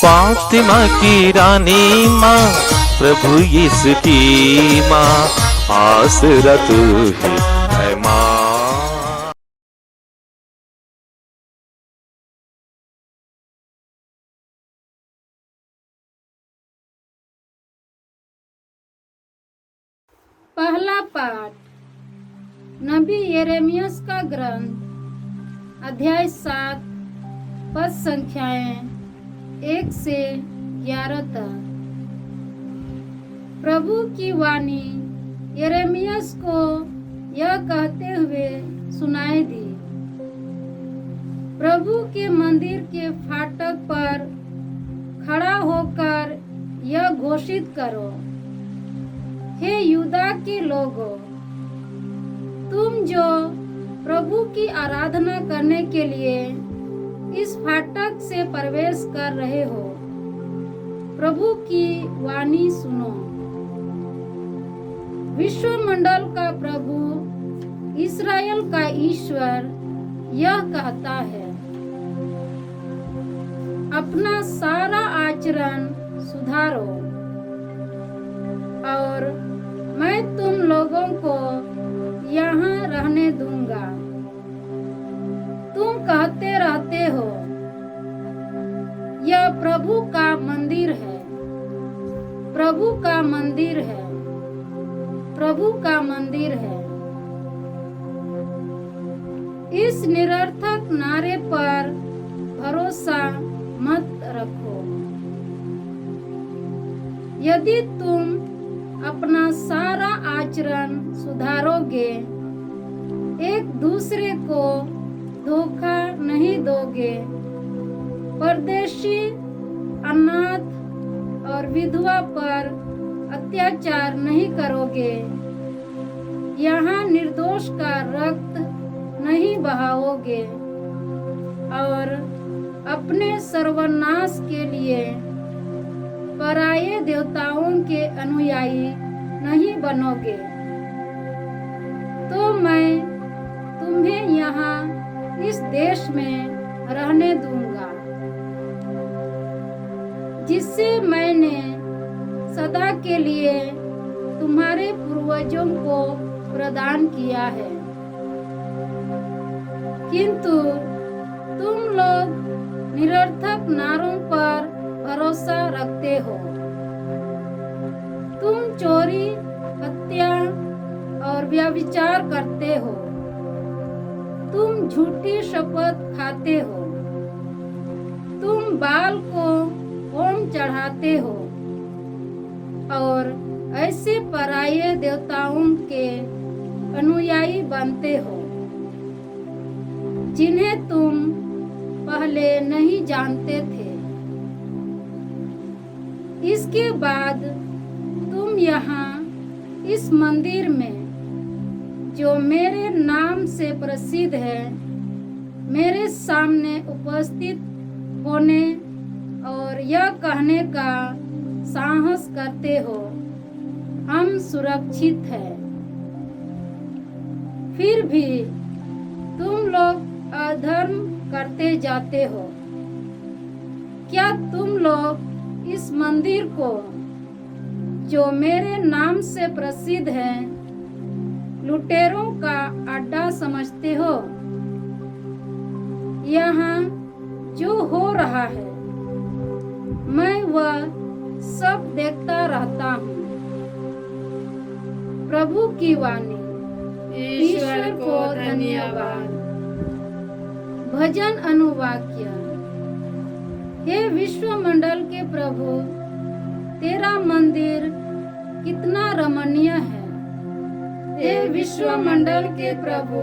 फातिमा की रानी माँ, प्रभु यीशु की माँ, आसरा तू ही है माँ। पहला पाठ नबी यिर्मयाह का ग्रंथ, अध्याय 7, पद संख्याएं 1 से 11 तक। प्रभु की वाणी यिर्मयाह को यह कहते हुए सुनाई दी, प्रभु के मंदिर के फाटक पर खड़ा होकर यह घोषित करो, हे यहूदा के लोगों, तुम जो प्रभु की आराधना करने के लिए इस फाटक से प्रवेश कर रहे हो, प्रभु की वाणी सुनो। विश्वमंडल का प्रभु, इस्राएल का ईश्वर यह कहता है, अपना सारा आचरण सुधारो और मैं तुम लोगों को यहाँ रहने दूंगा। तुम कहते रहते हो, यह प्रभु का मंदिर है, प्रभु का मंदिर है, प्रभु का मंदिर है। इस निरर्थक नारे पर भरोसा मत रखो। यदि तुम अपना सारा आचरण सुधारोगे, एक दूसरे को धोखा नहीं दोगे, परदेशी, अनाथ और विधवा पर अत्याचार नहीं करोगे, यहाँ निर्दोष का रक्त नहीं बहाओगे और अपने सर्वनाश के लिए पराये देवताओं के अनुयायी नहीं बनोगे, तो मैं तुम्हें यहाँ इस देश में रहने दूंगा, जिससे मैंने सदा के लिए तुम्हारे पूर्वजों को प्रदान किया है। किंतु तुम लोग निरर्थक नारों पर भरोसा रखते हो। तुम चोरी, हत्या और व्यभिचार करते हो। तुम झूठी शपथ खाते हो। तुम बाल को होम चढ़ाते हो और ऐसे पराये देवताओं के अनुयायी बनते हो, जिन्हें तुम पहले नहीं जानते थे। इसके बाद तुम यहाँ इस मंदिर में, जो मेरे नाम से प्रसिद्ध है, मेरे सामने उपस्थित होने और यह कहने का साहस करते हो, हम सुरक्षित हैं। फिर भी तुम लोग अधर्म करते जाते हो। क्या तुम लोग इस मंदिर को, जो मेरे नाम से प्रसिद्ध है, लुटेरों का अड्डा समझते हो? यहाँ जो हो रहा है, मैं वह सब देखता रहता हूँ। प्रभु की वाणी। ईश्वर को धन्यवाद। भजन अनुवाक्य। हे विश्वमंडल के प्रभु, तेरा मंदिर कितना रमणीय है। हे विश्वमंडल के प्रभु,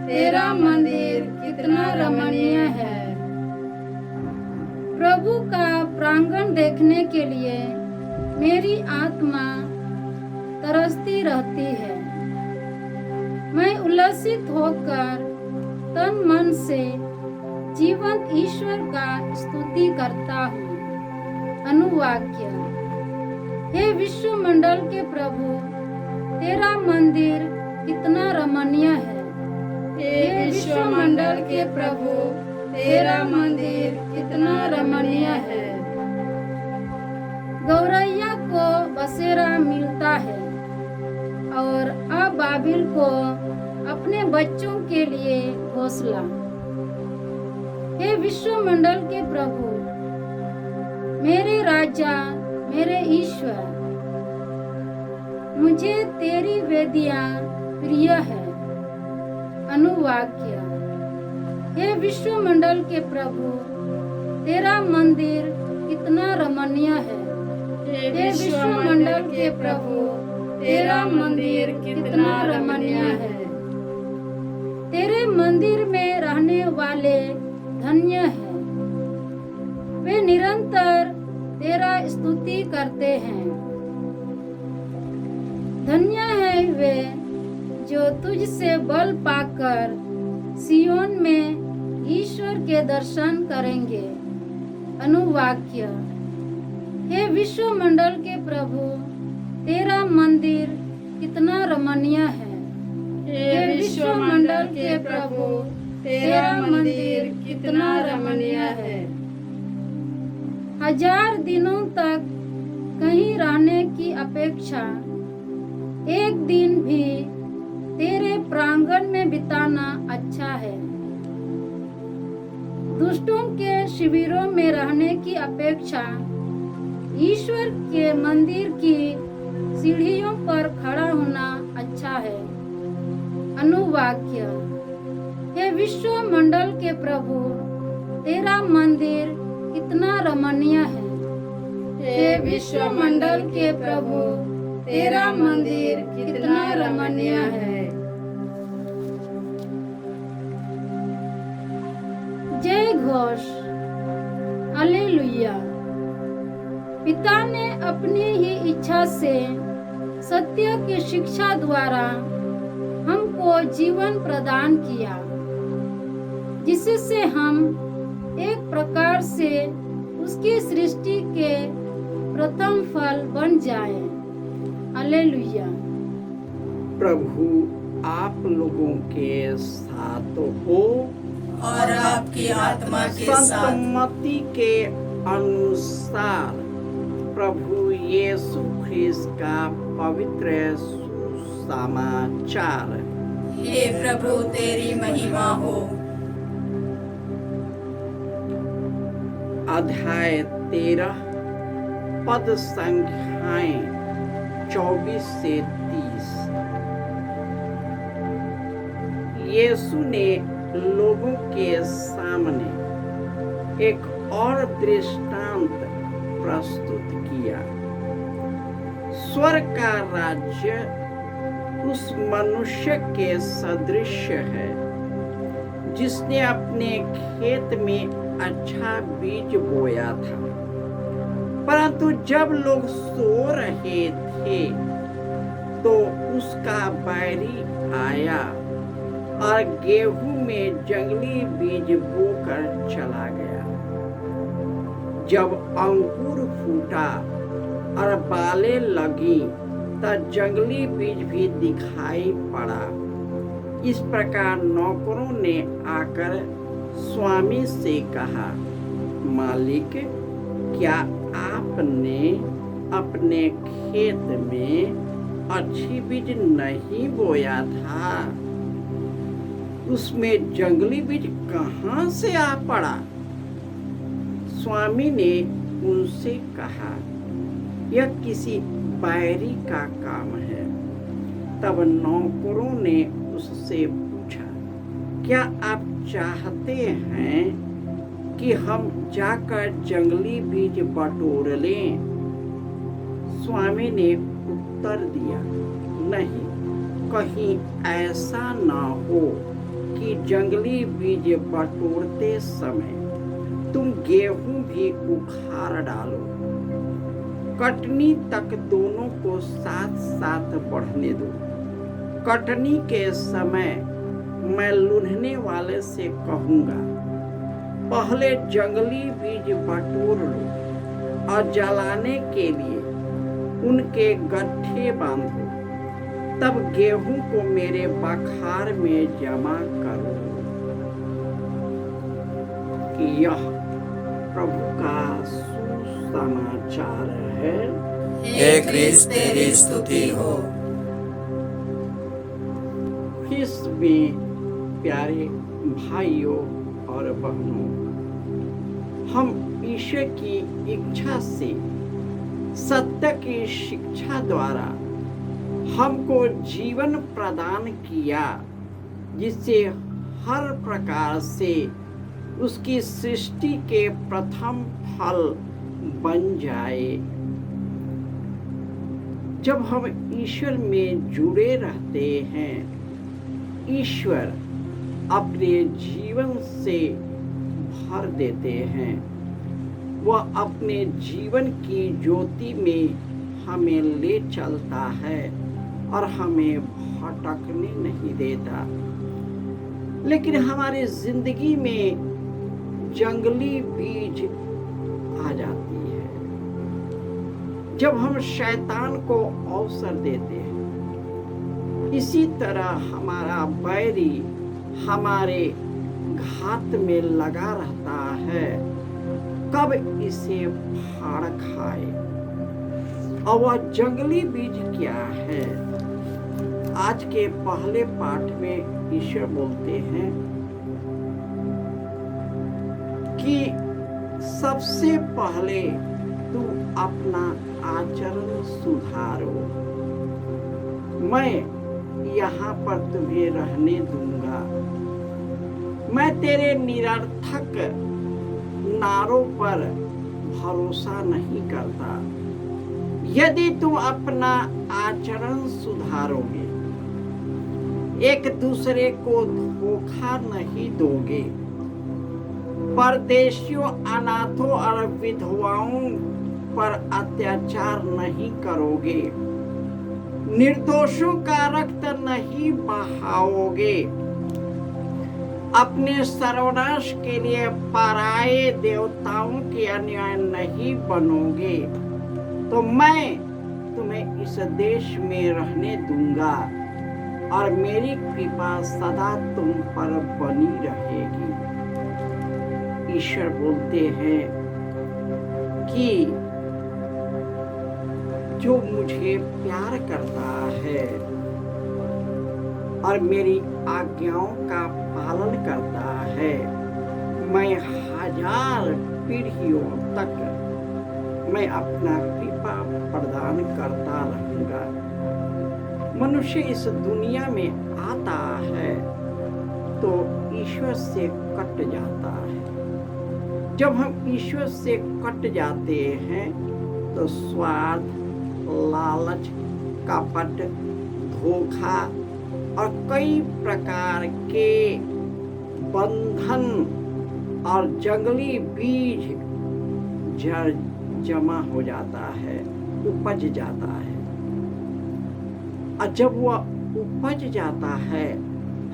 तेरा मंदिर कितना रमणीय है। प्रभु का प्रांगण देखने के लिए मेरी आत्मा तरसती रहती है। मैं उल्लसित होकर तन मन से जीवंत ईश्वर का स्तुति करता हूँ। अनुवाक्य। हे विश्वमंडल के प्रभु, तेरा मंदिर कितना रमणीय है। हे विश्वमंडल के प्रभु, तेरा मंदिर कितना रमणीय है। काबिल को अपने बच्चों के लिए घोंसला। हे विश्वमंडल के प्रभु, मेरे राजा, मेरे ईश्वर, मुझे तेरी वेदियां प्रिय है। अनुवाक्य। हे विश्वमंडल के प्रभु, तेरा मंदिर कितना रमणीय है। हे विश्वमंडल के प्रभु, तेरा मंदिर कितना रमणीय है। तेरे मंदिर में रहने वाले धन्य हैं, वे निरंतर तेरा स्तुति करते हैं। धन्य है वे जो तुझसे बल पाकर सियोन में ईश्वर के दर्शन करेंगे। अनुवाक्य। हे विश्वमंडल के प्रभु, तेरा मंदिर कितना रमणीय है। हे विश्वमंडल के प्रभु, तेरा मंदिर कितना रमणीय है। 1000 दिनों तक कहीं रहने की अपेक्षा एक दिन भी तेरे प्रांगण में बिताना अच्छा है। दुष्टों के शिविरों में रहने की अपेक्षा ईश्वर के मंदिर की सीढ़ियों पर खड़ा होना अच्छा है। अनुवाक्य। हे विश्वमंडल के प्रभु, तेरा मंदिर कितना रमणीय है। हे विश्वमंडल के प्रभु, तेरा मंदिर कितना रमणीय है। जय घोष। हालेलुया। पिता ने अपनी ही इच्छा से सत्य की शिक्षा द्वारा हमको जीवन प्रदान किया, जिससे हम एक प्रकार से उसकी सृष्टि के प्रथम फल बन जाएं। हालेलुया। प्रभु आप लोगों के साथ हो और आपकी आत्मा के संत साथ। मत्ती के अनुसार प्रभु यीशु ख्रिस्त का पवित्र सुसमाचार। हे प्रभु, तेरी महिमा हो। अध्याय 13 पद संख्याएं 24 से 30। यीशु ने लोगों के सामने एक और दृष्टांत प्रस्तुत किया। स्वर्ग का राज्य उस मनुष्य के सदृश है जिसने अपने खेत में अच्छा बीज बोया था, परंतु जब लोग सो रहे थे तो उसका बैरी आया और गेहूं में जंगली बीज बोकर चला गया। जब अंकुर फूटा और बालें लगी तब जंगली बीज भी दिखाई पड़ा। इस प्रकार नौकरों ने आकर स्वामी से कहा, मालिक, क्या आपने अपने खेत में अच्छी बीज नहीं बोया था? उसमें जंगली बीज कहाँ से आ पड़ा? स्वामी ने उनसे कहा, यह किसी बैरी का काम है। तब नौकरों ने उससे पूछा, क्या आप चाहते हैं कि हम जाकर जंगली बीज बटोर लें? स्वामी ने उत्तर दिया, नहीं, कहीं ऐसा ना हो कि जंगली बीज बटोरते समय तुम गेहूं भी उखाड़ डालो। कटनी तक दोनों को साथ साथ बढ़ने दो। कटनी के समय मैं लूनने वाले से कहूँगा, पहले जंगली बीज बटोर लो और जलाने के लिए उनके गट्ठे बांधो, तब गेहूं को मेरे बखार में जमा करो। कि यह प्रभु का सुसमाचार है। हे क्रिस्त, तेरी स्तुति हो। में प्यारे भाइयों और बहनों, हम ईश्वर की इच्छा से सत्य की शिक्षा द्वारा हमको जीवन प्रदान किया, जिससे हर प्रकार से उसकी सृष्टि के प्रथम फल बन जाए। जब हम ईश्वर में जुड़े रहते हैं, ईश्वर अपने जीवन से भर देते हैं। वह अपने जीवन की ज्योति में हमें ले चलता है और हमें भटकने नहीं देता। लेकिन हमारी जिंदगी में जंगली बीज आ जाती है। जब हम शैतान को अवसर देते हैं, इसी तरह हमारा बैरी हमारे घात में लगा रहता है, कब इसे फाड़ खाए। और वह जंगली बीज क्या है? आज के पहले पाठ में ईश्वर बोलते हैं कि सबसे पहले तू अपना आचरण सुधारो, मैं यहाँ पर तुम्हें रहने दूंगा। मैं तेरे निरर्थक नारों पर भरोसा नहीं करता। यदि तुम अपना आचरण सुधारोगे, एक दूसरे को धोखा नहीं दोगे, परदेशियों, अनाथों और विधवाओं पर अत्याचार नहीं करोगे, निर्दोषों का रक्त नहीं बहाओगे, अपने सर्वनाश के लिए पराये देवताओं के अनुयायी नहीं बनोगे, तो मैं तुम्हें इस देश में रहने दूंगा और मेरी कृपा सदा तुम पर बनी रहेगी। ईश्वर बोलते हैं कि जो मुझे प्यार करता है और मेरी आज्ञाओं का पालन करता है, मैं 1000 पीढ़ियों तक मैं अपना कृपा प्रदान करता रहूंगा। मनुष्य इस दुनिया में आता है तो ईश्वर से कट जाता है। जब हम ईश्वर से कट जाते हैं तो स्वार्थ, लालच, कपट, धोखा और कई प्रकार के बंधन और जंगली बीज जड़ जमा हो जाता है, उपज जाता है। और जब वह उपज जाता है,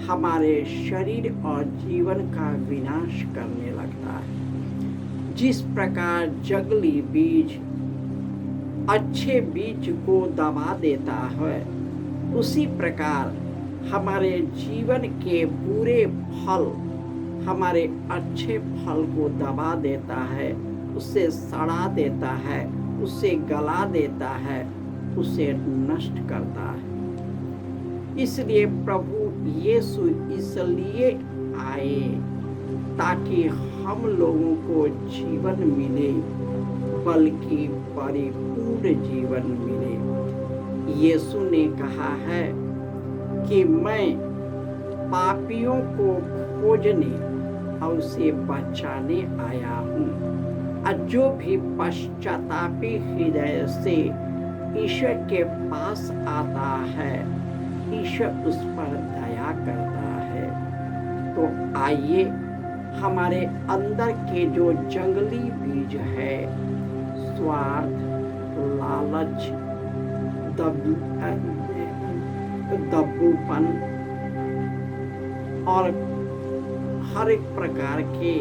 हमारे शरीर और जीवन का विनाश करने लगता है। जिस प्रकार जंगली बीज अच्छे बीज को दबा देता है, उसी प्रकार हमारे जीवन के बुरे फल हमारे अच्छे फल को दबा देता है, उसे सड़ा देता है, उसे गला देता है, उसे नष्ट करता है। इसलिए प्रभु यीशु इसलिए आए ताकि हम लोगों को जीवन मिले, बल्कि परिपूर्ण जीवन मिले। यीशु ने कहा है कि मैं पापियों को खोजने और उसे बचाने आया हूँ। और जो भी पश्चातापी हृदय से ईश्वर के पास आता है, ईश्वर उस पर दया करता है। तो आइए हमारे अंदर के जो जंगली बीज है, स्वार्थ, लालच, दब्बूपन और हर एक प्रकार के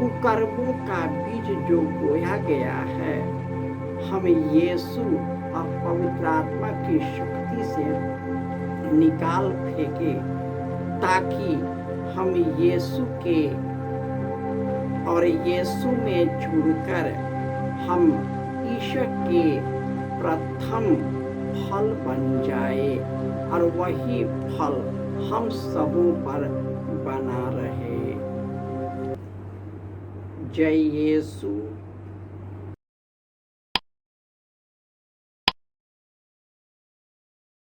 कुकर्मों का बीज जो बोया गया है, हमें यीशु और पवित्र आत्मा की शक्ति से निकाल फेंके, ताकि हम यीशु के और यीशु में जुड़कर हम ईश्वर के प्रथम फल बन जाए और वही फल हम सबों पर बना रहे। जय यीशु।